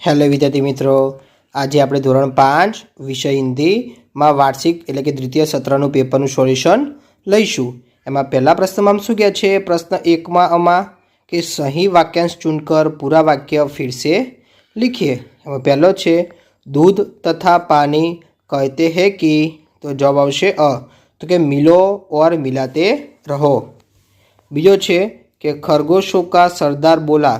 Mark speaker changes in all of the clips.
Speaker 1: Hello વિદ્યાર્થી મિત્રો, આજે આપણે ધોરણ 5 વિષય હિન્દીમાં વાર્ષિક એટલે કે દ્વિતીય સત્રનું પેપરનું સોલ્યુશન લઈશું। એમાં પહેલા પ્રશ્નમાં શું કહે છે? પ્રશ્ન 1માં આમાં કે સહી વાક્यांश चुनकर पूरा वाक्य फिर से लिखिए। એમાં પહેલો છે दूध तथा पानी कहते हैं कि, तो जवाब आवशे अ, तो कि मिलो और मिलाते रहो। बीजो छे कि खरगोशों का सरदार बोला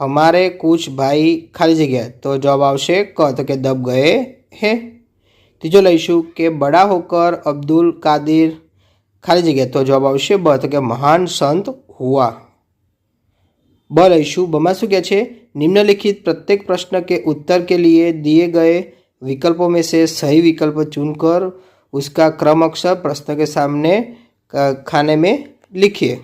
Speaker 1: हमारे कुछ भाई खाली जगह, तो जवाब आवशे क, तो कि दब गए हैं। तीजो लईशु कि बड़ा होकर अब्दुल कादिर खाली जगह, तो जवाब आवशे ब, तो कि महान संत हुआ। ब लईशु बमा शू क्या छे? निम्नलिखित प्रत्येक प्रश्न के उत्तर के लिए दिए गए विकल्पों में से सही विकल्प चुनकर उसका क्रम अक्षर प्रश्न के सामने खाने में लिखिए।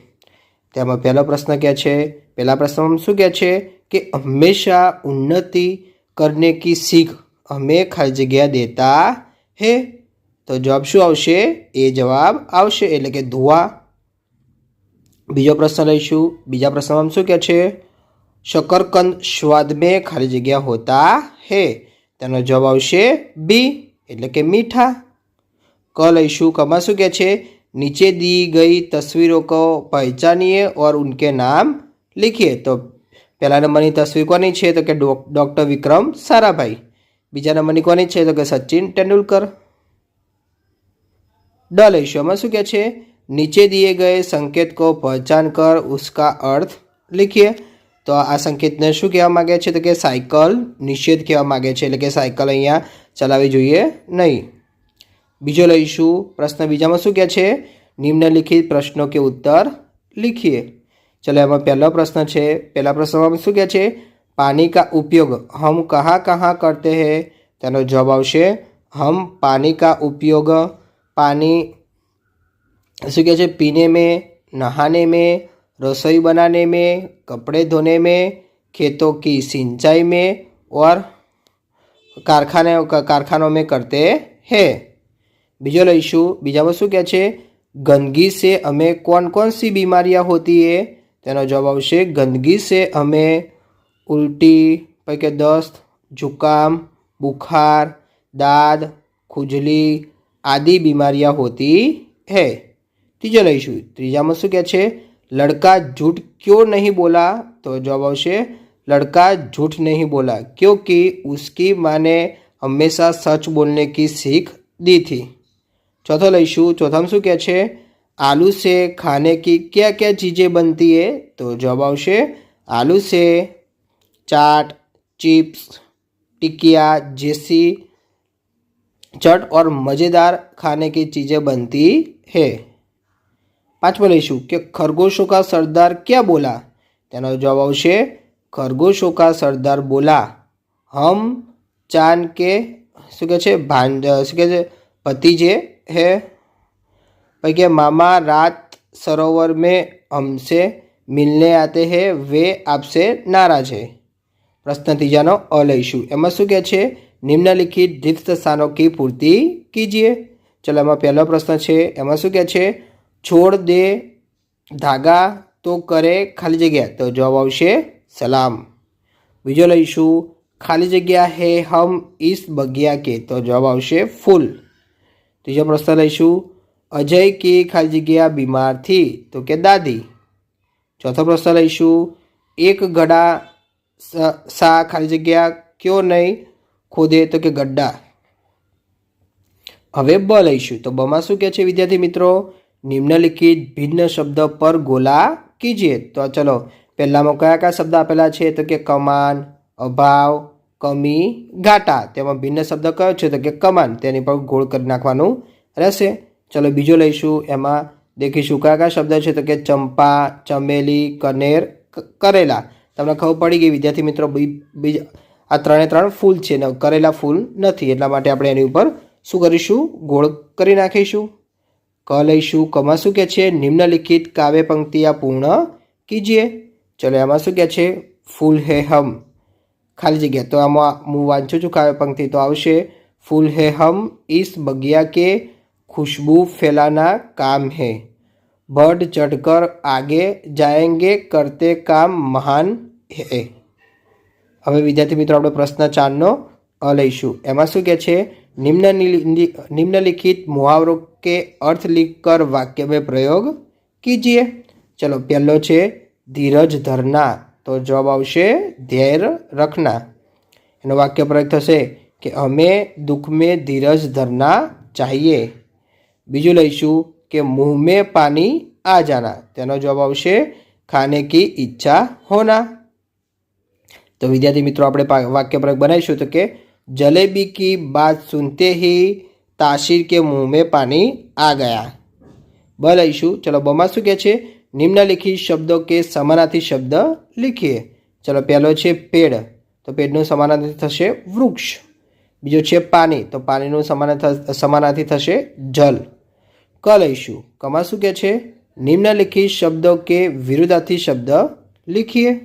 Speaker 1: તેમાં પહેલો પ્રશ્ન क्या છે? पहला प्रश्न શું क्या છે कि हमेशा उन्नति करने की सीख हमें खाली जगह देता है, तो जवाब શું આવશે? એ જવાબ આવશે એટલે કે ધુઆ। બીજો પ્રશ્ન લઈશું। બીજા પ્રશ્નમાં શું કહે છે? शकरकंद स्वाद में खाली जगह होता है, તેનો જવાબ આવશે બી એટલે કે મીઠા। ક લઈશું। કમાં શું કહે છે? नीचे दी गई तस्वीरों को पहचानिए और उनके नाम लिखिए। तो पहला नंबर की तस्वीर कोनी है? तो कि डॉक्टर विक्रम साराभाई। बीजा नंबर की कोनी है? तो कि सचिन तेंदुलकर। ड लईशु में शू कहे? नीचे दिए गए संकेत को पहचान कर उसका अर्थ लिखिए। तो आ संकेत ने शू कहवा मांगे छे? तो कि साइकल निषेध कहवा मांगे छे, એટલે કે साइकल अहींया चलावी जोईए नहीं। बीजो लईशु। प्रश्न बीजा में शू क्या है? निम्नलिखित प्रश्नों के उत्तर लिखिए। चलो एम पहला प्रश्न है। पहला प्रश्न में शू क्या है? पानी का उपयोग हम कहाँ कहाँ करते हैं, तेनो जवाब आवशे हम पानी का उपयोग पानी शू क्या है? पीने में, नहाने में, रसोई बनाने में, कपड़े धोने में, खेतों की सिंचाई में और कारखानों में करते हैं। बीजो लईशु। बीजा में शू क्या है? गंदगी से हमें कौन कौन सी बीमारियां होती है, तेनो जवाब आवशे गंदगी से हमें उल्टी, પછી કે दस्त, जुकाम, बुखार, दाद, खुजली आदि बीमारियां होती है। तीजो लईशु। तीजा में शू क्या है? लड़का झूठ क्यों नहीं बोला, तो जवाब आवशे लड़का झूठ नहीं बोला क्योंकि उसकी माँ ने हमेशा सच बोलने की सीख दी थी। चौथो लईशु। चौथा में शू क्या है? आलू से खाने की क्या क्या चीज़ें बनती है, तो जवाब आवशे आलू से चाट, चिप्स, टिकिया जैसी चट और मज़ेदार खाने की चीज़ें बनती है। पांचवा लईशु कि खरगोशों का सरदार क्या बोला, तेनो जवाब आवशे खरगोशों का सरदार बोला हम चांद के शू कहे शू कहे भतीजे है, कि मामा रात सरोवर में हमसे मिलने आते हैं, वे आपसे नाराज है। प्रश्न तीजानो अ लईशु। एम शू कहे? निम्नलिखित रिक्त स्थानों की पूर्ति कीजिए। चलो एम पहला प्रश्न है। एम शू कहे? छोड़ दे धागा तो करे खाली जगह, तो जवाब आवशे सलाम। बीजो लईशु। खाली जगह है हम इस बगिया के, तो जवाब आवशे फूल। तीजो प्रश्न लईशु। अजय की खाली जगह बीमार थी, तो के दादी। चौथो प्रश्न लईशु। एक गड्ढा सा खाली जगह क्यों नहीं खोदे, तो के गड्ढा। हवे ब लईशु। तो बमा शू क्या है विद्यार्थी मित्रों? निम्नलिखित भिन्न शब्द पर गोला कीजिए। तो चलो पहला में क्या शब्द आपेला है? तो कि कमान, अभाव, कमी, घाटा। तेमां भिन्न शब्द कयो छे? तो कि कमान। तेनी पर गोल कर नाखवानुं रहेशे। चलो बीजो लईशुं। एमां देखीशुं क्या शब्द है? तो कि चंपा, चमेली, कनेर, करेला। तमने खबर पड़ी गई विद्यार्थी मित्रों? आ त्रे त्रण फूल छे ने करेला फूल नथी, एटला माटे आपणे एनी उपर शुं करीशुं? गोळ करी नाखीशुं। क लईशुं। कमां शुं कहे छे? निम्नलिखित काव्य पंक्तियां पूर्ण कीजिए। चलो एमां शुं कहे छे? फूल है हम खाली जगह। तो आमां हूँ वांचुं छुं काव्य पंक्ति, तो आवशे फूल है हम इस बगिया के खुशबू फैलाना काम है, बढ़ चढ़कर आगे जाएंगे करते काम महान है। હવે વિદ્યાર્થી મિત્રો આપણે પ્રશ્ન 4નો અ લઈશું. એમાં શું કહે છે? निम्नलिखित मुहावरों के अर्थ लिखकर वाक्य में प्रयोग कीजिए. चलो पहलो छे धीरज धरना, तो जवाब आवशे धैर्य रखना. एनो वाक्य प्रयोग थशे कि हमें दुख में धीरज धरना चाहिए. बीजू लईशुं कि मुंह में पानी आ जाना, तेनो जवाब आवशे खाने की इच्छा होना. तो विद्यार्थी मित्रों आपणे वाक्य प्रयोग बनावीशुं तो कि जलेबी की बात सुनते ही ताशीर के मुंह में पानी आ गया. ब लईशुं. चलो बमा शुं कहे छे? निम्नलिखित शब्दों के समानार्थी शब्द लिखिए. चलो पहलो छे पेड़, तो पेड़नुं समानार्थी थशे वृक्ष. बीजो छे पानी, तो पानीनुं समानार्थी थशे जल. क लईशुं. कमा शुं कहे छे? निम्नलिखित शब्दों के विरुद्धार्थी शब्द लिखिए.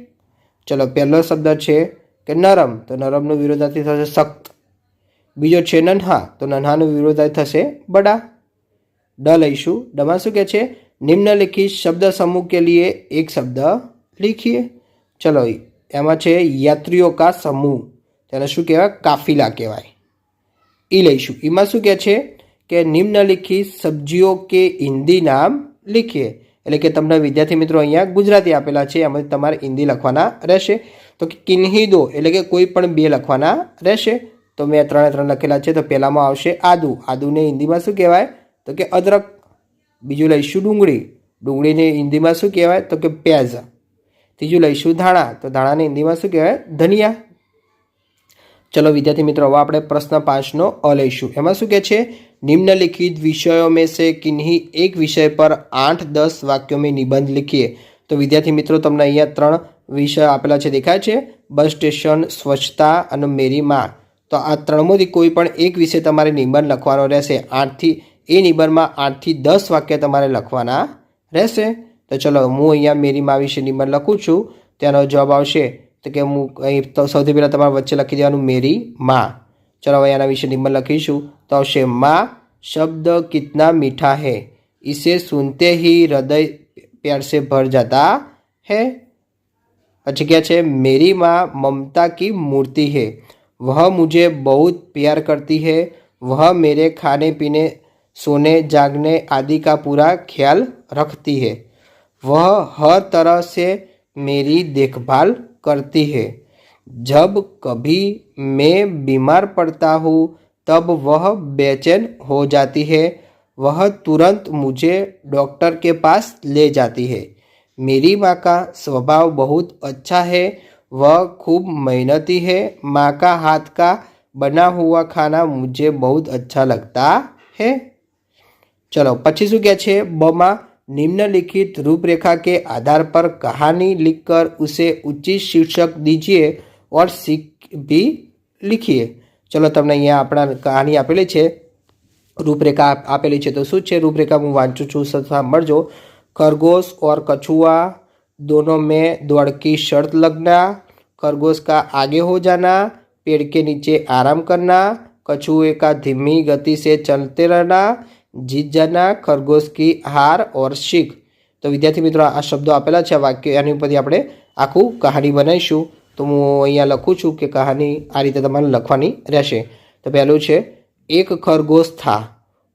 Speaker 1: चलो पहलो शब्द छे कि नरम, तो नरमनुं विरुद्धार्थी थशे सख्त. बीजो छे नन्हा, तो नन्हानुं विरुद्धार्थी थशे बड़ा. ड लईशुं. डमां शुं कहे छे? निम्नलिखित शब्द समूह के लिए एक शब्द लिखिए. चलो एमां छे यात्रियों का समूह, तेने शुं कहेवाय? काफिला कहेवाय. ई लईशुं. ईमां शुं कहे छे कि निम्नलिखित सब्जीओं के हिंदी नाम लिखिए. એટલે કે તમને વિદ્યાર્થી મિત્રો અહીંયા ગુજરાતી આપેલા છે, એમાંથી તમારે હિન્દી લખવાના રહેશે. તો કિન્હી દો એટલે કે કોઈ પણ બે લખવાના રહેશે. તો મેં 3 લખેલા છે. તો પહેલામાં આવશે આદુ. આદુને હિન્દીમાં શું કહેવાય? તો કે અદરક. બીજું લઈશું ડુંગળી. ડુંગળીને હિન્દીમાં શું કહેવાય? તો કે પ્યાઝ. ત્રીજું લઈશું ધાણા. તો ધાણાને હિન્દીમાં શું કહેવાય? ધનિયા. चलो विद्यार्थी मित्रों अब આપણે प्रश्न 5નો અ લઈશું. એમાં શું કહે છે? निम्नलिखित विषयों में से किन्हीं एक विषय पर 8-10 वाक्यों में निबंध लिखिए. तो विद्यार्थी मित्रों તમને અહીંયા 3 વિષય આપેલા છે, દેખાય છે? બસ સ્ટેશન, સ્વચ્છતા અને મેરી માં. તો આ ત્રણમાંથી કોઈ પણ એક વિષય તમારે નિબંધ લખવાનો રહેશે. 8થી એ નિબંધમાં 8થી 10 વાક્ય તમારે લખવાના રહેશે. તો ચલો હું અહીંયા મેરી માં વિશે નિબંધ લખું છું. તેનો જવાબ આવશે तो कि हूँ तो सौथी पहला तमारे वच्चे लखी देवानुं मेरी माँ. चलो हवे आना विषे निबंध लखीशुं. तो आवशे माँ शब्द कितना मीठा है, इसे सुनते ही हृदय प्यार से भर जाता है. पछी क्या है? मेरी माँ ममता की मूर्ति है, वह मुझे बहुत प्यार करती है, वह मेरे खाने पीने, सोने जागने आदि का पूरा ख्याल रखती है, वह हर तरह से मेरी देखभाल करती है. जब कभी मैं बीमार पड़ता हूँ तब वह बेचैन हो जाती है, वह तुरंत मुझे डॉक्टर के पास ले जाती है. मेरी माँ का स्वभाव बहुत अच्छा है, वह खूब मेहनती है. माँ का हाथ का बना हुआ खाना मुझे बहुत अच्छा लगता है. चलो पछी शुं कहे छे? बमा निम्नलिखित रूपरेखा के आधार पर कहानी लिखकर उसे उचित शीर्षक दीजिए और सीख भी लिखिए. चलो तमने अहींया आपणा कहानी आपेली छे, रूपरेखा आपेली छे. तो शुं छे रूपरेखा? हूँ वांचुं छुं, सांभळजो. खरगोश और कछुआ दोनों में दौड़ की शर्त लगना, खरगोश का आगे हो जाना, पेड़ के नीचे आराम करना, कछुए का धीमी गति से चलते रहना, जीत जाना, खरगोश की हार और सीख. तो विद्यार्थी मित्रों आ शब्दों आपेला है वाक्य, एनी परथी आपणे आखू कहानी बनावीशुं. तो हूँ अहींया लखुं छुं कि कहानी आ रीते तमारे लखवानी रहेशे. तो पहलुं छे एक खरगोश था,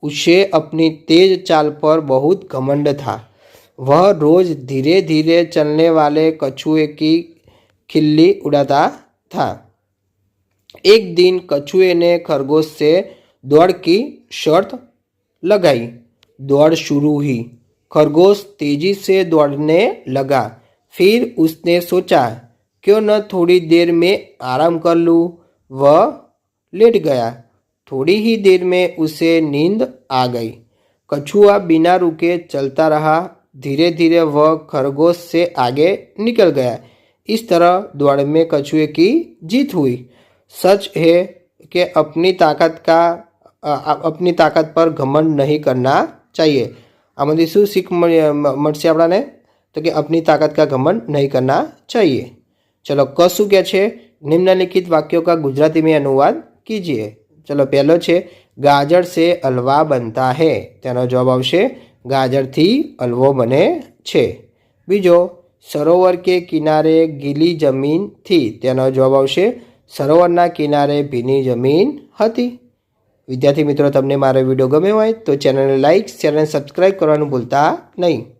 Speaker 1: उसे अपनी तेज चाल पर बहुत घमंड था. वह रोज धीरे धीरे चलने वाले कछुए की खिल्ली उड़ाता था. एक दिन कछुए ने खरगोश से दौड़ की शर्त लगाई. दौड़ शुरू हुई. खरगोश तेजी से दौड़ने लगा. फिर उसने सोचा क्यों न थोड़ी देर में आराम कर लूँ. वह लेट गया. थोड़ी ही देर में उसे नींद आ गई. कछुआ बिना रुके चलता रहा. धीरे धीरे वह खरगोश से आगे निकल गया. इस तरह दौड़ में कछुए की जीत हुई. सच है कि अपनी ताकत पर घमंड नहीं करना चाहिए. आमांथी शुं सीख मळशे आपणाने? तो कि अपनी ताकत का घमंड नहीं करना चाहिए. चलो क शुं कहे छे? निम्नलिखित वाक्यों का गुजराती में अनुवाद कीजिए. चलो पहलो छे गाजर से हलवा बनता है. तेनो जवाब आवशे गाजर थी हलवो बने छे. बीजो સરોવર કે કિનારે ગીલી જમીન थी? તેનો જવાબ આવશે સરોવરના કિનારે ભીની જમીન હતી. વિદ્યાર્થી મિત્રો, તમને મારો વિડીયો ગમ્યો હોય તો ચેનલને લાઇક, શેર અને સબસ્ક્રાઈબ કરવાનું ભૂલતા નહીં.